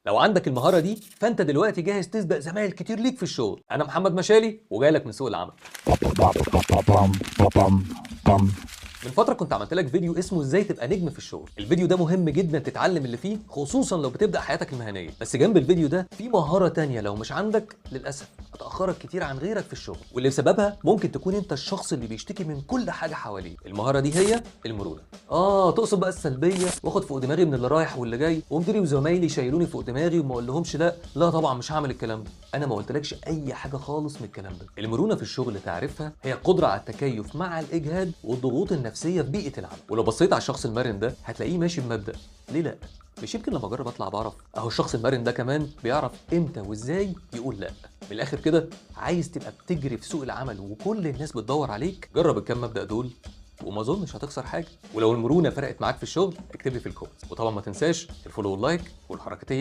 لو عندك المهارة دي فأنت دلوقتي جاهز تسبق زمايل كتير ليك في الشغل. أنا محمد مشالي وجاي لك من سوق العمل. من فترة كنت عملت لك فيديو اسمه ازاي تبقى نجم في الشغل. الفيديو ده مهم جدا تتعلم اللي فيه، خصوصا لو بتبدأ حياتك المهنية. بس جنب الفيديو ده في مهارة تانية لو مش عندك للأسف هتأخرك كتير عن غيرك في الشغل، واللي بسببها ممكن تكون انت الشخص اللي بيشتكي من كل حاجة حواليه. المهارة دي هي المرونة. تقصد بقى السلبية واخد فوق دماغي من اللي رايح واللي جاي، ومديري وزمايلي شايلوني فوق دماغي وما اقول لهمش لا لا طبعا مش هعمل الكلام ده. انا ما قلتلكش اي حاجة خالص من الكلام ده. المرونة في الشغل تعرفها هي قدرة على التكيف مع الإجهاد والضغوط النفسية في بيئة العمل. ولو بصيت على الشخص المرن ده هتلاقيه ماشي بمبدأ ليه لا؟ مش يمكن لما اجرب اطلع بعرف؟ اهو الشخص المرن ده كمان بيعرف امتى وازاي يقول لا. من الاخر كده، عايز تبقى بتجري في سوق العمل وكل الناس بتدور عليك، جرب الكام مبدأ دول وما اظنش هتخسر حاجه. ولو المرونه فرقت معاك في الشغل اكتب لي في الكومنتس، وطبعا ما تنساش الفولو واللايك والحركات.